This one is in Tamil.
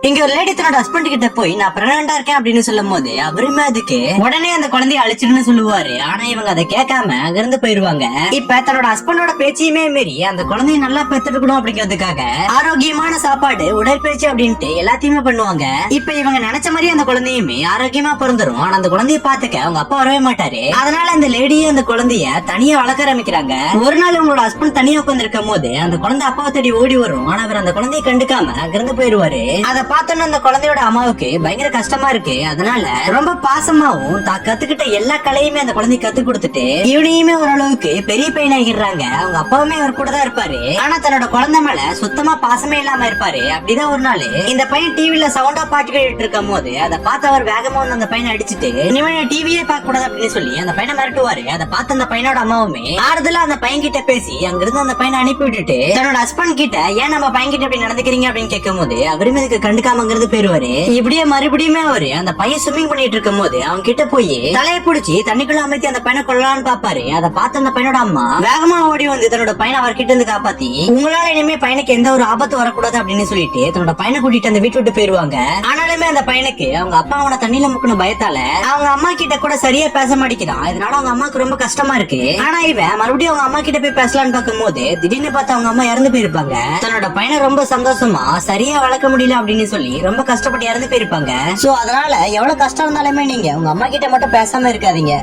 இங்க ஒரு லேடி தன்னோட ஹஸ்பண்ட் கிட்ட போய் நான் பிரெக்னண்டா இருக்கேன் அப்படின்னு சொல்லும் போது அவருமே அதுக்கு உடனே அந்த குழந்தைய அழிச்சிடுன்னு சொல்லுவாரு. ஆனா இவங்க அதை கேட்காம அங்கிருந்து போயிருவாங்க. இப்ப தன்னோட ஹஸ்பண்டோட பேச்சையுமே மீறி அந்த குழந்தைய நல்லா பெத்துக்கணும் அப்படிங்கிறதுக்காக ஆரோக்கியமான சாப்பாடு, உடற்பயிற்சி அப்படின்ட்டு எல்லாத்தையுமே பண்ணுவாங்க. இப்ப இவங்க நினைச்ச மாதிரி அந்த குழந்தையுமே ஆரோக்கியமா பிறந்துரும். ஆனா அந்த குழந்தைய பாத்துக்க அவங்க அப்பா வரவே மாட்டாரு. அதனால அந்த லேடியும் அந்த குழந்தைய தனியா வளர்க்க ஆரம்பிக்கிறாங்க. ஒரு நாள் உங்களோட ஹஸ்பண்ட் தனியா உட்கார்ந்து இருக்கும் போது அந்த குழந்தை அப்பாவை தேடி ஓடி வரும். ஆனா அவர் அந்த குழந்தைய கண்டுக்காம அங்கிருந்து போயிருவாரு. அதை பார்த்தோன்னு அந்த குழந்தையோட அம்மாவுக்கு பயங்கர கஷ்டமா இருக்கு. அதனால ரொம்ப பாசமாவும் தான் கத்துக்கிட்ட எல்லா கலையுமே அந்த குழந்தை கத்து கொடுத்துட்டு இவனையுமே ஓரளவுக்கு பெரிய பையனாகிடுறாங்க. அவங்க அப்பாவுமே அவர் கூட தான் இருப்பாரு. ஆனா தன்னோட குழந்தை மேல சுத்தமா பாசமே இல்லாம இருப்பாரு. அப்படிதான் ஒரு நாள் இந்த பையன் டிவில சவுண்டா பாட்டு கேட்டு இருக்கும் போது அதை பார்த்து அவர் வேகமா வந்து அந்த பையனை அடிச்சுட்டு இனிமே டிவியே பார்க்க கூடாது அப்படின்னு சொல்லி அந்த பையனை மிரட்டுவாரு. அதை பார்த்து அந்த பையனோட அம்மாவுமே ஆறுதலா அந்த பையன் கிட்ட பேசி அங்கிருந்து அந்த பையனை அனுப்பி விட்டுட்டு தன்னோட ஹஸ்பண்ட் கிட்ட ஏன் நம்ம பையன் கிட்ட அப்படி நடந்துக்கிறீங்க அப்படின்னு கேட்கும் போது அவருமே இதுக்கு கண்டுக்காமங்கிறது போயிருவாரு. இப்படியே மறுபடியுமே அவரு அந்த பையன் ஸ்விம்மிங் பண்ணிட்டு இருக்கும் போது அவங்க கிட்ட போய் தலையை பிடிச்சி தண்ணிக்குள்ள அமைத்தி அந்த பையனை கொள்ளலாம்னு பாப்பாரு. அதை பார்த்து அந்த பையனோட அம்மா வேகமா ஓடி வந்து தன்னோட பையனை அவர்கிட்ட இருந்து காப்பாத்தி உங்களால இனிமே பையனுக்கு எந்த ஒரு ஆபத்து வரக்கூடாது அப்படின்னு சொல்லிட்டு தன்னோட பையனை கூட்டிட்டு அந்த வீட்டு விட்டு போயிருவாங்க. ஆனாலுமே அந்த பையனுக்கு அவங்க அப்பா அவனை தண்ணியில முக்கணும் பயத்தால அவங்க அம்மா கிட்ட கூட சரியா பேச மாட்டேங்கிறான். இதனால அவங்க அம்மாக்கு ரொம்ப கஷ்டமா இருக்கு. ஆனா இவன் மறுபடியும் அவங்க அம்மா கிட்ட போய் பேசலான்னு பார்க்கும் போது திடீர்னு பார்த்து அவங்க அம்மா இறந்து போயிருப்பாங்க. தன்னோட பையனை ரொம்ப சந்தோஷமா சரியா வளர்க்க முடியல அப்படின்னு சொல்லி ரொம்ப கஷ்டப்பட்டு இறந்து போயிருப்பாங்க. சோ அதனால எவ்வளவு கஷ்டம் இருந்தாலுமே நீங்க உங்க அம்மா கிட்ட மட்டும் பேசாம இருக்காதீங்க.